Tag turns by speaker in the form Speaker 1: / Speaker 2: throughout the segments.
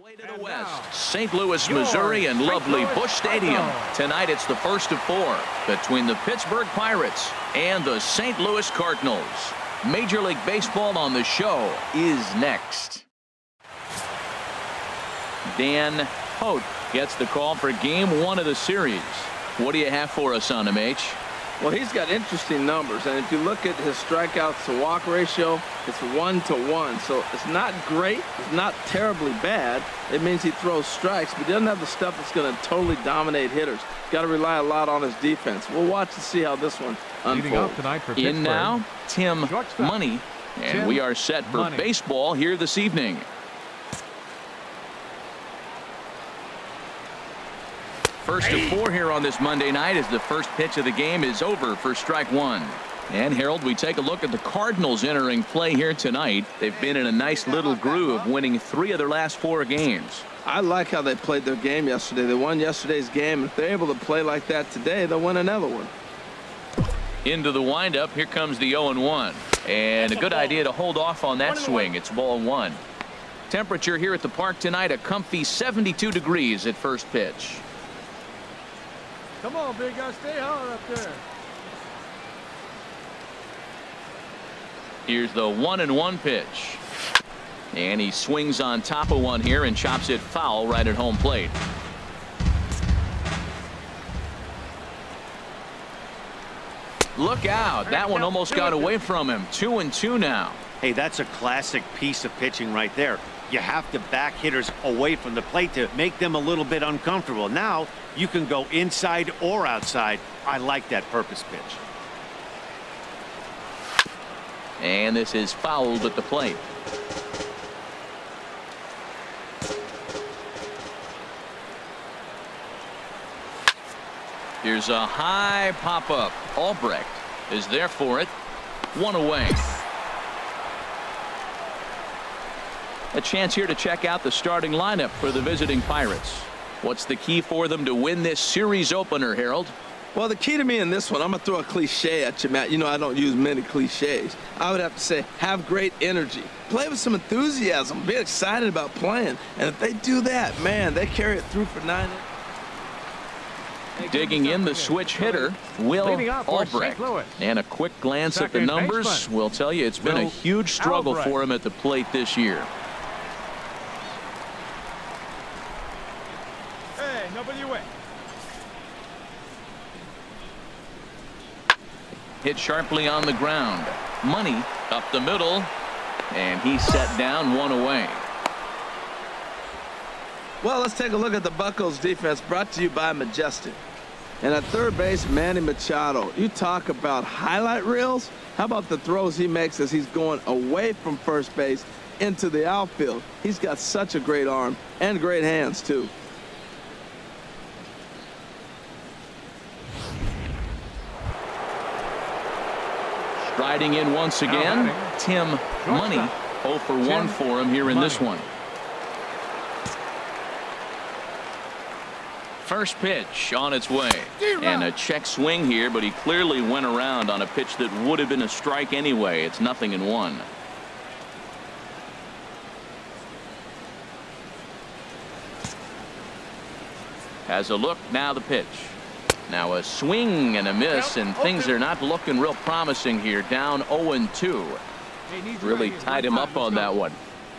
Speaker 1: Way to the west, St. Louis, Missouri, and lovely Busch Stadium. Tonight it's the first of 4 between the Pittsburgh Pirates and the St. Louis Cardinals. Major League Baseball on the show is next. Dan Hote gets the call for game 1 of the series. What do you have for us on him, H?
Speaker 2: Well, he's got interesting numbers, and if you look at his strikeouts to walk ratio, it's 1-to-1. So it's not great, it's not terribly bad. It means he throws strikes, but he doesn't have the stuff that's going to totally dominate hitters. Got to rely a lot on his defense. We'll watch and see how this one unfolds.
Speaker 1: In now, Tim Money, and we are set for baseball here this evening. First of 4 here on this Monday night as the first pitch of the game is over for strike 1. And Harold, we take a look at the Cardinals entering play here tonight. They've been in a nice little groove, winning 3 of their last 4 games.
Speaker 2: I like how they played their game yesterday. They won yesterday's game. If they're able to play like that today, they'll win another one.
Speaker 1: Into the windup, here comes the 0-1. And a good idea to hold off on that swing. It's ball 1. Temperature here at the park tonight, a comfy 72 degrees at first pitch.
Speaker 3: Come on, big guy, stay hard up there.
Speaker 1: Here's the 1-1 pitch. And he swings on top of one here and chops it foul right at home plate. Look out. That one almost got away from him. 2-2 now.
Speaker 4: Hey, that's a classic piece of pitching right there. You have to back hitters away from the plate to make them a little bit uncomfortable. Now you can go inside or outside. I like that purpose pitch.
Speaker 1: And this is fouled at the plate. Here's a high pop-up. Albrecht is there for it. 1 away. A chance here to check out the starting lineup for the visiting Pirates. What's the key for them to win this series opener, Harold?
Speaker 2: Well, the key to me in this one, I'm going to throw a cliche at you, Matt. You know I don't use many cliches. I would have to say have great energy. Play with some enthusiasm. Be excited about playing. And if they do that, man, they carry it through for 9 innings.
Speaker 1: Digging in the switch hitter, Will Albrecht. And a quick glance at the numbers will tell you it's been a huge struggle for him at the plate this year.
Speaker 3: Hey, nobody away.
Speaker 1: Hit sharply on the ground. Money up the middle, and he's set down 1 away.
Speaker 2: Well, let's take a look at the Buccos defense, brought to you by Majestic. And at third base, Manny Machado. You talk about highlight reels. How about the throws he makes as he's going away from first base into the outfield? He's got such a great arm and great hands, too.
Speaker 1: Striding in once again, Tim Money. 0 for 1 for him here in this one. First pitch on its way. And a check swing here, but he clearly went around on a pitch that would have been a strike anyway. It's 0-1. Has a look, now the pitch. Now a swing and a miss, and things are not looking real promising here. Down 0-2. Really tied him up on that one.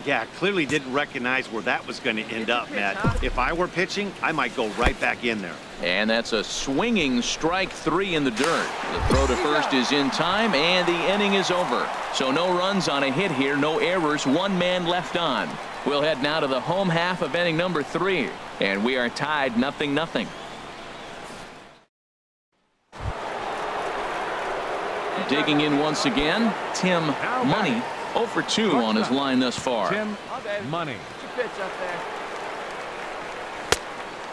Speaker 4: Yeah, clearly didn't recognize where that was going to end up, Matt. If I were pitching, I might go right back in there.
Speaker 1: And that's a swinging strike 3 in the dirt. The throw to first is in time, and the inning is over. So no runs on a hit here, no errors, 1 man left on. We'll head now to the home half of inning number 3, and we are tied 0-0. Digging in once again, Tim Money. 0 for 2 on his line thus far.
Speaker 3: Tim Money.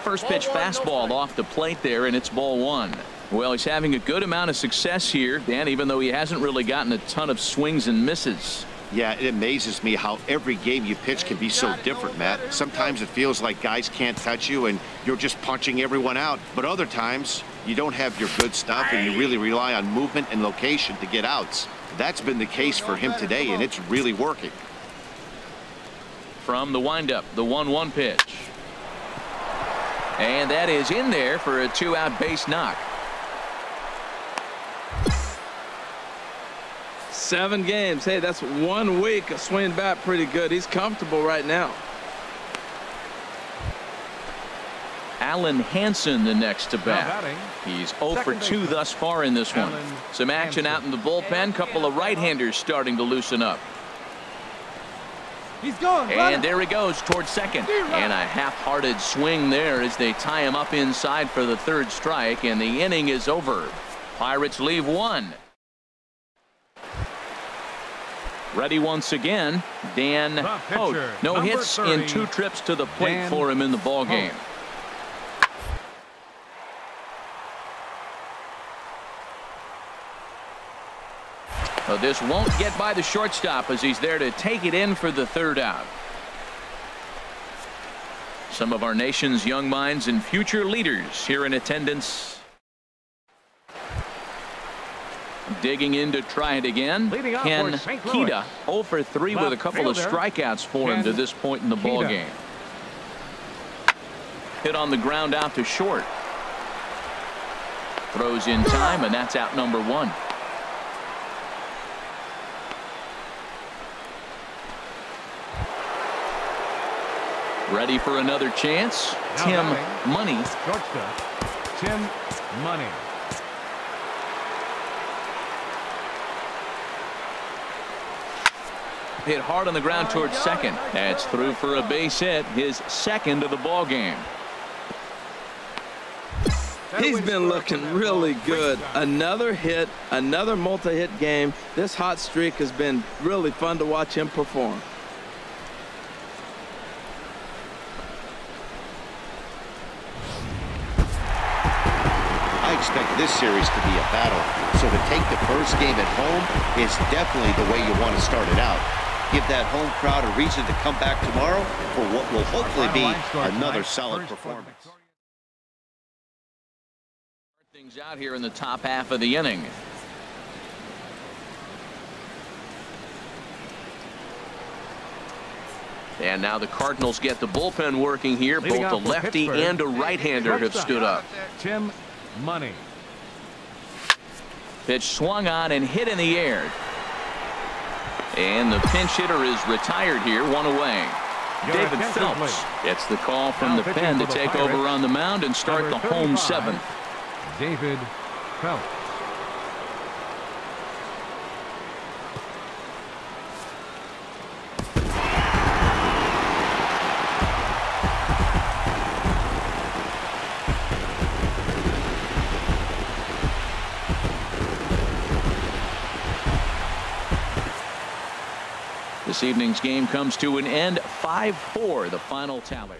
Speaker 1: First pitch fastball off the plate there, and it's ball 1. Well, he's having a good amount of success here, Dan, even though he hasn't really gotten a ton of swings and misses.
Speaker 4: Yeah, it amazes me how every game you pitch can be so different, Matt. Sometimes it feels like guys can't touch you and you're just punching everyone out. But other times you don't have your good stuff and you really rely on movement and location to get outs. That's been the case for him today, and it's really working.
Speaker 1: from the windup, the 1-1 pitch. And that is in there for a 2-out base knock.
Speaker 2: 7 games. Hey, that's 1 week of swinging bat pretty good. He's comfortable right now.
Speaker 1: Alan Hansen the next to bat. He's 0 for 2 thus far in this one. Some action out in the bullpen. Couple of right-handers starting to loosen up.
Speaker 3: He's gone.
Speaker 1: And there he goes towards second. And a half-hearted swing there as they tie him up inside for the 3rd strike, and the inning is over. Pirates leave 1. Ready once again, Dan Hote. No hits in 2 trips to the plate for him in the ball game. So this won't get by the shortstop as he's there to take it in for the 3rd out. Some of our nation's young minds and future leaders here in attendance. Digging in to try it again. Ken Kita 0 for 3 with a couple of strikeouts for him to this point in the ball game. Hit on the ground out to short. Throws in time, and that's out number 1. Ready for another chance. Tim Money.
Speaker 3: Shortstop, Tim Money.
Speaker 1: Hit hard on the ground towards second. That's through for a base hit, his 2nd of the ball game.
Speaker 2: He's been looking really good. Another hit, another multi-hit game. This hot streak has been really fun to watch him perform.
Speaker 4: I expect this series to be a battle, so to take the first game at home is definitely the way you want to start it out. Give that home crowd a reason to come back tomorrow for what will hopefully be another solid performance.
Speaker 1: Things out here in the top half of the inning. And now the Cardinals get the bullpen working here. Both a lefty and a right-hander have stood up.
Speaker 3: Tim Money.
Speaker 1: Pitch swung on and hit in the air. And the pinch hitter is retired here, 1 away. David Phelps gets the call from the pen to take over on the mound and start the home 7th.
Speaker 3: David Phelps.
Speaker 1: This evening's game comes to an end, 5-4 the final tally.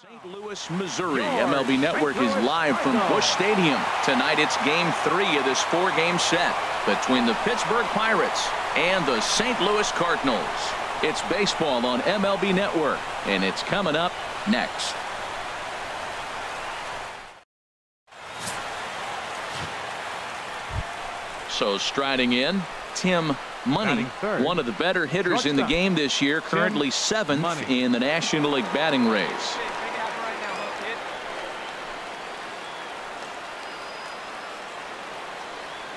Speaker 1: St. Louis, Missouri. MLB Network is live from Busch Stadium. Tonight it's game 3 of this 4-game set between the Pittsburgh Pirates and the St. Louis Cardinals. It's baseball on MLB Network, and it's coming up next. So striding in, Tim Money, one of the better hitters in the game this year, currently 7th in the National League batting race.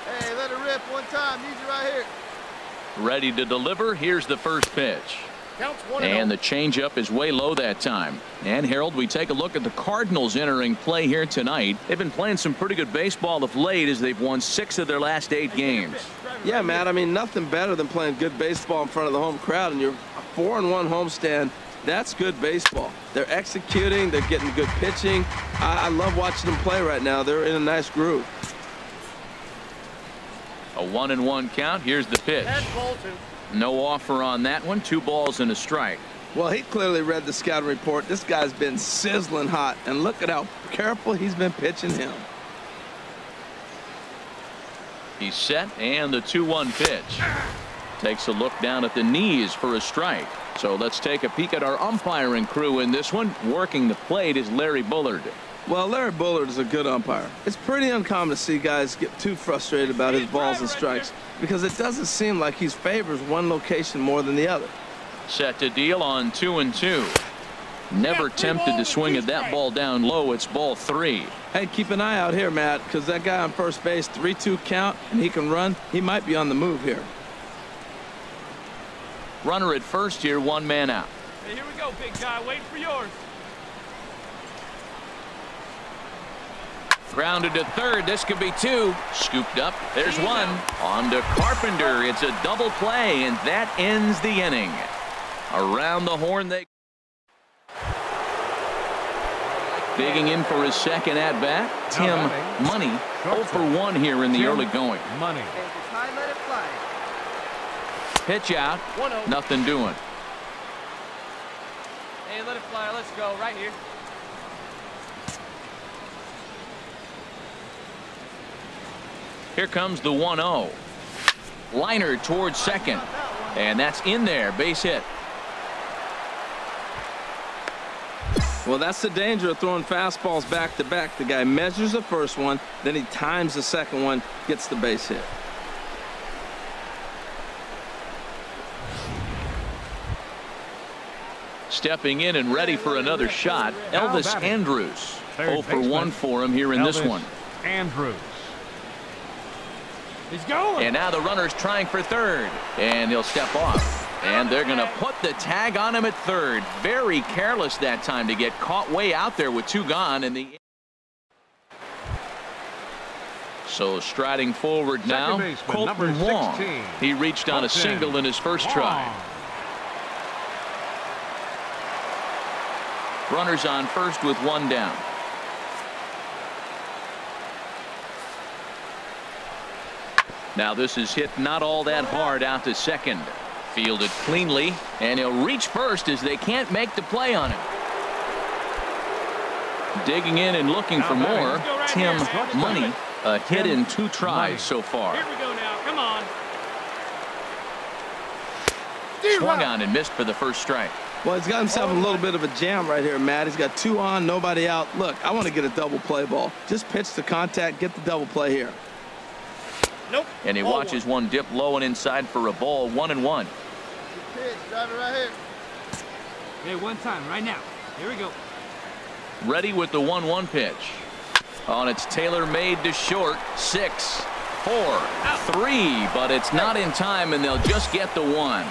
Speaker 5: Hey, let it rip one time. Need you right here.
Speaker 1: Ready to deliver. Here's the first pitch. And the changeup is way low that time. And Harold, we take a look at the Cardinals entering play here tonight. They've been playing some pretty good baseball of late as they've won 6 of their last 8 games.
Speaker 2: Yeah, Matt, I mean, nothing better than playing good baseball in front of the home crowd, and you're a 4-1 homestand. That's good baseball. They're executing. They're getting good pitching. I love watching them play right now. They're in a nice groove.
Speaker 1: A 1-1 count. Here's the pitch. No offer on that one. 2 balls and a strike.
Speaker 2: Well, he clearly read the scouting report. This guy's been sizzling hot, and look at how careful he's been pitching him.
Speaker 1: He's set, and the 2-1 pitch. Takes a look down at the knees for a strike. So let's take a peek at our umpiring crew in this one. Working the plate is Larry Bullard.
Speaker 2: Well, Larry Bullard is a good umpire. It's pretty uncommon to see guys get too frustrated about his balls and strikes because it doesn't seem like he favors one location more than the other.
Speaker 1: Set to deal on 2-2. Never tempted to swing at that ball down low. It's ball 3.
Speaker 2: Hey, keep an eye out here, Matt, because that guy on first base, 3-2 count, and he can run. He might be on the move here.
Speaker 1: Runner at first here, 1 man out.
Speaker 3: Hey, here we go, big guy. Waiting for yours.
Speaker 1: Grounded to third. This could be 2. Scooped up. There's 1. On to Carpenter. It's a double play, and that ends the inning. Around the horn they. Digging in for his second at bat, Tim Money. 0 for 1 here in the early going.
Speaker 3: Money.
Speaker 1: Pitch out.
Speaker 3: 1-0.
Speaker 1: Nothing doing.
Speaker 6: Hey, let it fly. Let's go right here.
Speaker 1: Here comes the 1-0. Liner towards second. And that's in there. Base hit.
Speaker 2: Well, that's the danger of throwing fastballs back to back. The guy measures the first one, then he times the second one, gets the base hit.
Speaker 1: Stepping in and ready for another shot, Elvis Andrus. 0 for 1 for him here in this one.
Speaker 3: Andrus. He's going.
Speaker 1: And now the runner's trying for third. And he'll step off. And they're going to put the tag on him at third. Very careless that time to get caught way out there with 2 gone. And so striding forward now, Colton Wong. He reached on a single in his first try. Runners on first with 1 down. Now this is hit not all that hard out to second. Fielded cleanly, and he'll reach first as they can't make the play on him. Digging in and looking for more, Tim Money. A hit in 2 tries so far.
Speaker 3: Here we go now. Come on.
Speaker 1: Swung on and missed for the first strike.
Speaker 2: Well, he's got himself a little bit of a jam right here, Matt. He's got 2 on, nobody out. Look, I want to get a double play ball. Just pitch the contact, get the double play here.
Speaker 3: Nope.
Speaker 1: And he watches one dip low and inside for a ball. 1-1.
Speaker 5: Pitch, drive it right here.
Speaker 6: Hey, 1 time, right now. Here we go.
Speaker 1: Ready with the 1-1 pitch. On its tailor-made to short. 6, 4, 3, but it's not in time, and they'll just get the 1.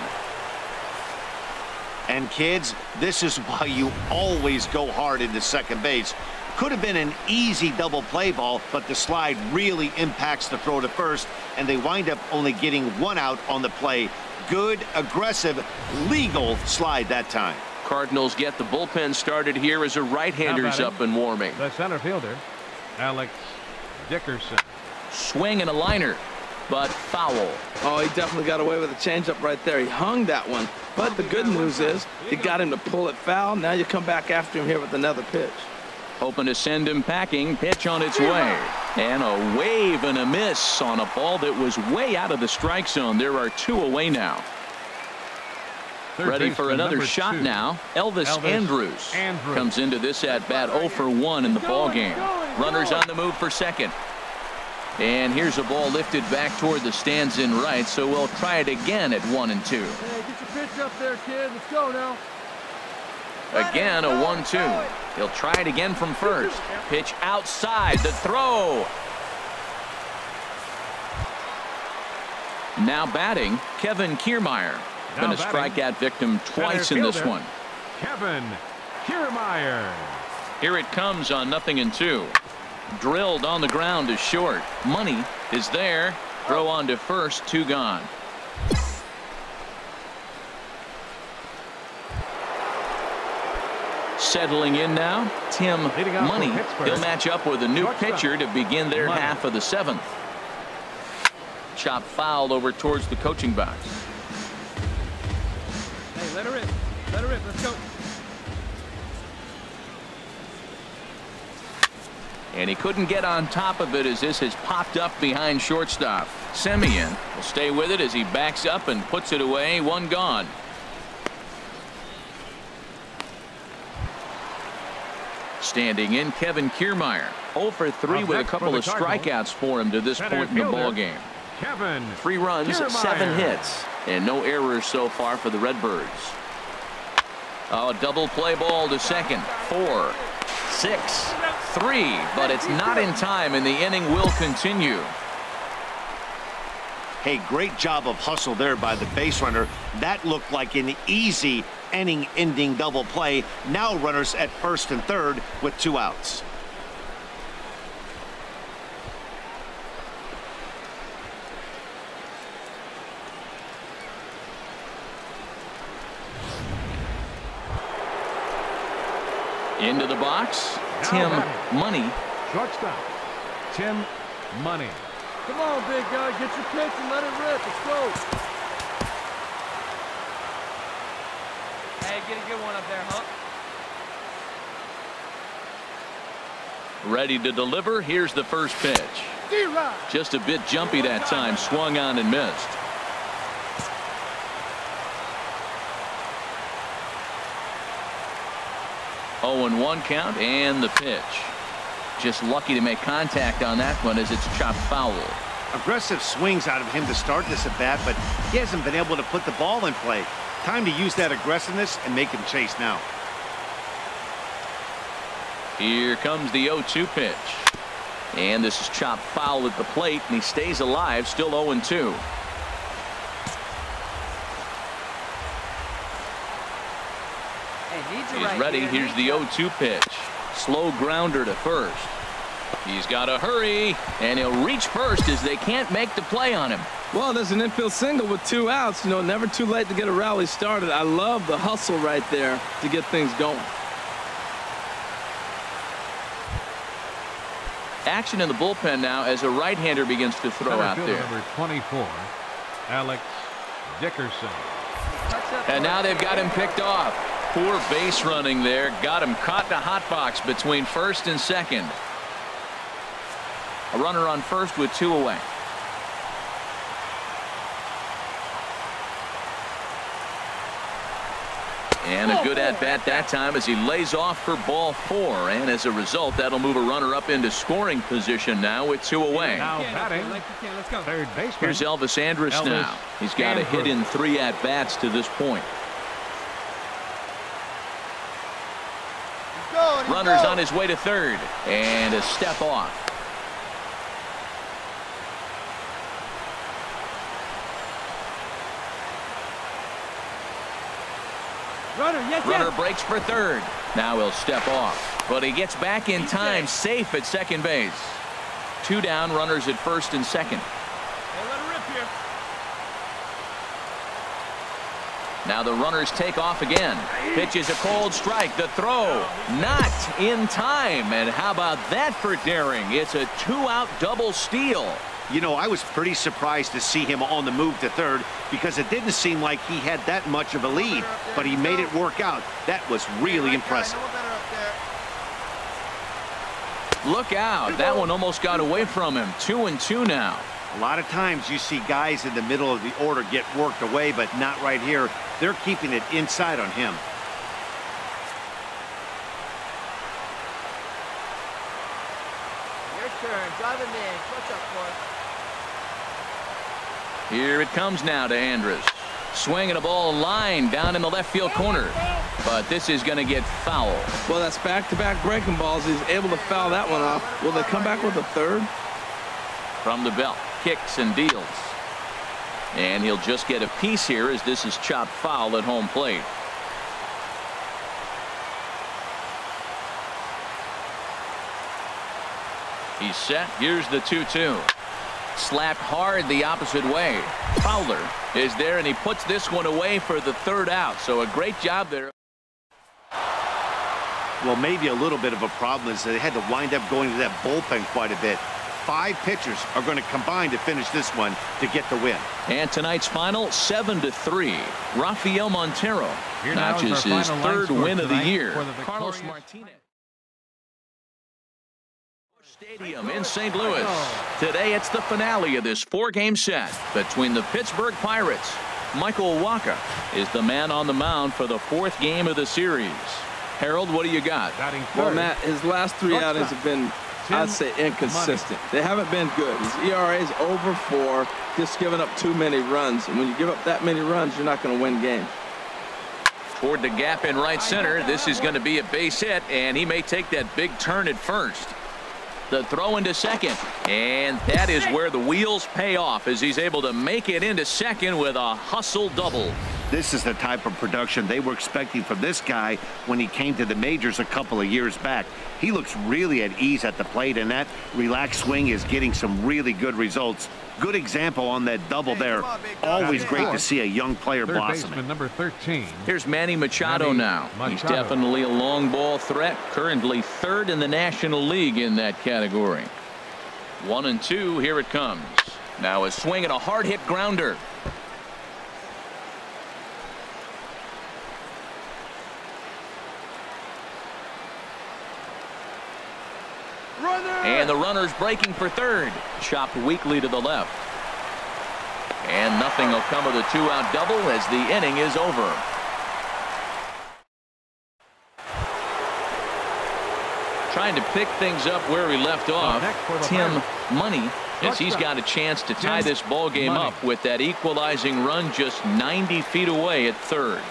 Speaker 4: And kids, this is why you always go hard into second base. Could have been an easy double play ball, but the slide really impacts the throw to first, and they wind up only getting 1 out on the play. Good, aggressive, legal slide that time.
Speaker 1: Cardinals get the bullpen started here as a right-hander's up and warming.
Speaker 3: The center fielder, Alex Dickerson.
Speaker 1: Swing and a liner, but foul.
Speaker 2: Oh, he definitely got away with a changeup right there. He hung that one. But the good news is he got him to pull it foul. Now you come back after him here with another pitch.
Speaker 1: Hoping to send him packing. Pitch on its way. And a wave and a miss on a ball that was way out of the strike zone. There are 2 away now. Ready for another shot now. Elvis Andrus comes into this at bat 0 for 1 in the ball game. Runners on the move for second. And here's a ball lifted back toward the stands in right, so we'll try it again at 1-2.
Speaker 3: Hey, get your pitch up there, kid. Let's go now.
Speaker 1: Again, a 1-2. He'll try it again from first. Pitch outside. The throw. Now batting, Kevin Kiermaier. Been a strikeout victim twice in this one.
Speaker 3: Kevin Kiermaier.
Speaker 1: Here it comes on 0-2. Drilled on the ground to short. Money is there. Throw on to first. 2 gone. Settling in now, Tim Money. He'll match up with a new pitcher to begin their half of the 7th. Chop fouled over towards the coaching box.
Speaker 6: Hey, let her rip. Let her rip. Let's go.
Speaker 1: And he couldn't get on top of it as this has popped up behind shortstop. Semien will stay with it as he backs up and puts it away. 1 gone. Standing in, Kevin Kiermaier. 0 for 3 with a couple of strikeouts for him to this point in the ball game. 3 runs, 7 hits, and no errors so far for the Redbirds. Oh, double play ball to second. 4, 6, 3, but it's not in time, and the inning will continue.
Speaker 4: Hey, great job of hustle there by the base runner. That looked like an easy inning-ending double play. Now runners at first and third with 2 outs.
Speaker 1: Into the box, Tim Manny.
Speaker 3: Shortstop, Tim Manny. Come on, big guy, get your pitch and let it rip. Let's go.
Speaker 6: Hey, get a good one up there, huh?
Speaker 1: Ready to deliver. Here's the first pitch. Just a bit jumpy that time. Swung on and missed. Oh, and 1 count, and the pitch. Just lucky to make contact on that one as it's chopped foul.
Speaker 4: Aggressive swings out of him to start this at bat, but he hasn't been able to put the ball in play. Time to use that aggressiveness and make him chase now.
Speaker 1: Here comes the 0-2 pitch. And this is chopped foul at the plate, and he stays alive, still 0-2. He's ready. Here's the 0-2 pitch. Slow grounder to first. He's got to hurry, and he'll reach first as they can't make the play on him.
Speaker 2: Well, there's an infield single with 2 outs. You know, never too late to get a rally started. I love the hustle right there to get things going.
Speaker 1: Action in the bullpen now as a right-hander begins to throw out there.
Speaker 3: Number 24, Alex Dickerson.
Speaker 1: And now they've got him picked off. Poor base running there. Got him caught in a hot box between first and second. A runner on first with 2 away. And a good at-bat that time as he lays off for ball 4. And as a result, that'll move a runner up into scoring position now with 2 away.
Speaker 3: Now batting, third baseman.
Speaker 1: Here's Elvis Andrus now. He's got a hit in 3 at-bats to this point. Runner's on his way to third. And a step off. Runner breaks for third. Now he'll step off. But he gets back in time, safe at second base. 2 down, runners at first and second. Now the runners take off again. Pitch is a cold strike. The throw not in time. And how about that for daring? It's a 2-out double steal.
Speaker 4: You know, I was pretty surprised to see him on the move to third because it didn't seem like he had that much of a lead, but he made it work out. That was really impressive.
Speaker 1: Look out. That one almost got away from him. 2-2 now.
Speaker 4: A lot of times you see guys in the middle of the order get worked away, but not right here. They're keeping it inside on him.
Speaker 5: Your turn. Drive him in. What's up, boy?
Speaker 1: Here it comes now to Andrus. Swinging a ball line down in the left field corner. But this is going to get foul.
Speaker 2: Well, that's back-to-back breaking balls. He's able to foul that one off. Will they come back with a third?
Speaker 1: From the belt. Kicks and deals. And he'll just get a piece here as this is chopped foul at home plate. He's set. Here's the 2-2. Slapped hard the opposite way. Fowler is there, and he puts this one away for the 3rd out. So a great job there.
Speaker 4: Well, maybe a little bit of a problem is they had to wind up going to that bullpen quite a bit. 5 pitchers are going to combine to finish this one to get the win.
Speaker 1: And tonight's final 7-3. Rafael Montero notches his 3rd win of the year. Carlos Martinez. Stadium in St. Louis. Today it's the finale of this 4-game set between the Pittsburgh Pirates. Michael Wacha is the man on the mound for the 4th game of the series. Harold, what do you got?
Speaker 2: Well, Matt, his last 3 outings have been, I'd say, inconsistent. They haven't been good. His ERA is over 4, just giving up too many runs. And when you give up that many runs, you're not going to win games.
Speaker 1: Toward the gap in right center. This is going to be a base hit, and he may take that big turn at first. The throw into second, and that is where the wheels pay off as he's able to make it into second with a hustle double.
Speaker 4: This is the type of production they were expecting from this guy when he came to the majors a couple of years back. He looks really at ease at the plate, and that relaxed swing is getting some really good results. Good example on that double there. Always great to see a young player blossoming.
Speaker 3: Number 13.
Speaker 1: Here's Manny Machado now. He's definitely a long ball threat. Currently 3rd in the National League in that category. 1-2. Here it comes. Now a swing and a hard hit grounder. And the runner's breaking for third. Chopped weakly to the left. And nothing will come of the 2-out double as the inning is over. Trying to pick things up where he left off, Tim Money, as he's got a chance to tie this ball game up with that equalizing run just 90 feet away at third.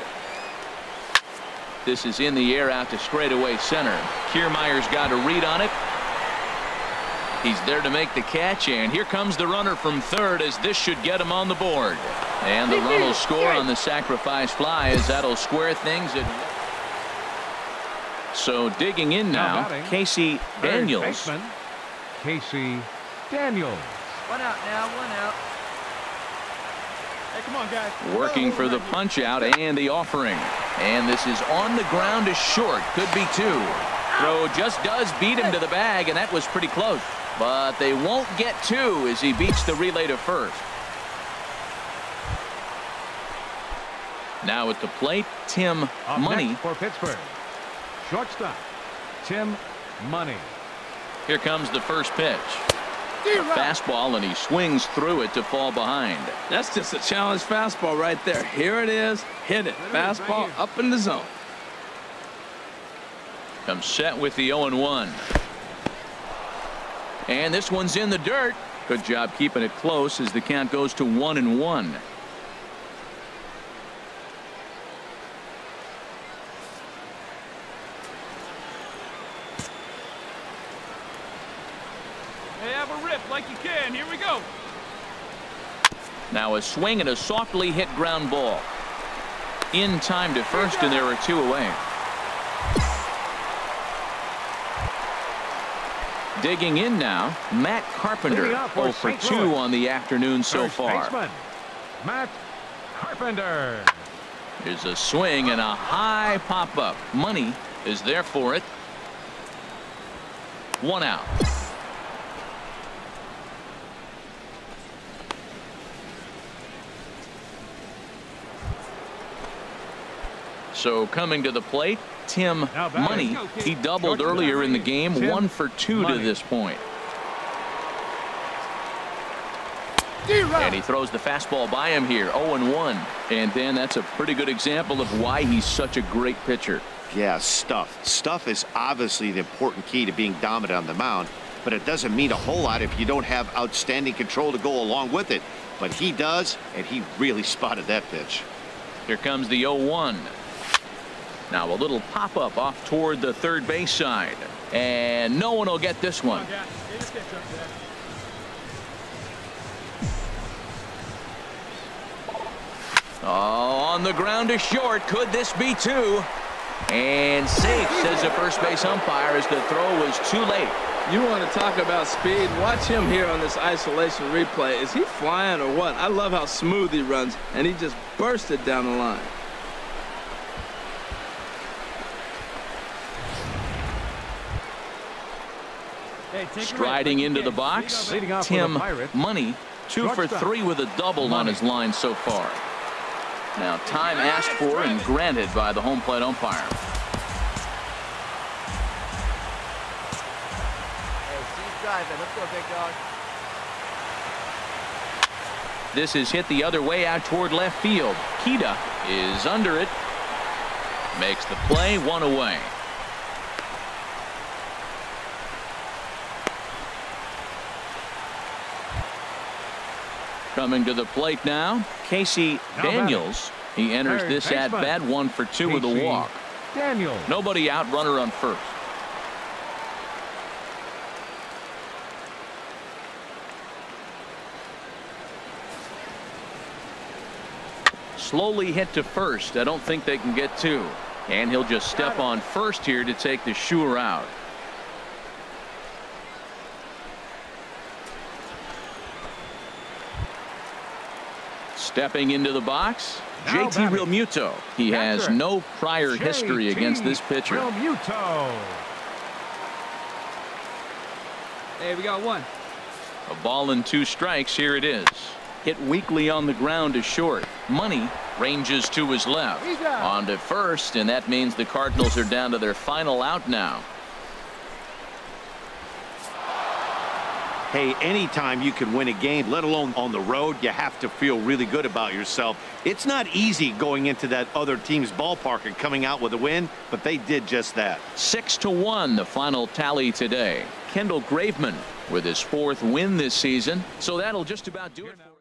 Speaker 1: This is in the air out to straightaway center. Kiermaier's got a read on it. He's there to make the catch, and here comes the runner from third as this should get him on the board. And the run will score on the sacrifice fly as that'll square things. So digging in now, Casey Daniels.
Speaker 3: Casey Daniels.
Speaker 5: 1 out now, 1 out. Hey, come on, guys.
Speaker 1: Working for the punch out and the offering. And this is on the ground to short. Could be 2. Throw just does beat him to the bag, and that was pretty close. But they won't get 2 as he beats the relay to first. Now at the plate, Tim Money.
Speaker 3: For Pittsburgh. Shortstop, Tim Money.
Speaker 1: Here comes the first pitch. A fastball, and he swings through it to fall behind.
Speaker 2: That's just a challenge fastball right there. Here it is. Hit it. Fastball up in the zone.
Speaker 1: Comes set with the 0-1. And this one's in the dirt. Good job keeping it close as the count goes to 1-1.
Speaker 6: Hey, have a rip like you can. Here we go.
Speaker 1: Now a swing and a softly hit ground ball. In time to first, and there are 2 away. Digging in now, Matt Carpenter, 0 for 2 on the afternoon so far.
Speaker 3: Matt Carpenter.
Speaker 1: Here's a swing and a high pop-up. Money is there for it. 1 out. So coming to the plate, Tim Money. He doubled earlier in the game. 1 for 2 to this point. And he throws the fastball by him here. 0-1. And then that's a pretty good example of why he's such a great pitcher.
Speaker 4: Yeah, stuff. Stuff is obviously the important key to being dominant on the mound, but it doesn't mean a whole lot if you don't have outstanding control to go along with it. But he does, and he really spotted that pitch.
Speaker 1: Here comes the 0-1. Now a little pop-up off toward the third base side. And no one will get this one. Oh, on the ground to short. Could this be 2? And safe, says the first base umpire, as the throw was too late.
Speaker 2: You want to talk about speed? Watch him here on this isolation replay. Is he flying or what? I love how smooth he runs, and he just bursted down the line.
Speaker 1: Striding into the box, Tim Money, 2 for 3 with a double on his line so far. Now time asked for and granted by the home plate umpire.
Speaker 5: Hey, Steve's driving. Let's go, big dog.
Speaker 1: This is hit the other way out toward left field. Kita is under it. Makes the play, 1 away. Coming to the plate now, Casey Daniels. He enters this at bat 1 for 2 with a walk.
Speaker 3: Daniels.
Speaker 1: Nobody out, runner on first. Slowly hit to first. I don't think they can get 2. And he'll just step on first here to take the sure out. Stepping into the box, JT Realmuto. He has no prior history against this pitcher.
Speaker 3: Realmuto.
Speaker 6: Hey, we got 1.
Speaker 1: A ball and 2 strikes. Here it is. Hit weakly on the ground to short. Money ranges to his left. On to first, and that means the Cardinals are down to their final out now.
Speaker 4: Hey, anytime you can win a game, let alone on the road, you have to feel really good about yourself. It's not easy going into that other team's ballpark and coming out with a win, but they did just that.
Speaker 1: 6-1 the final tally today. Kendall Graveman with his 4th win this season. So that'll just about do it for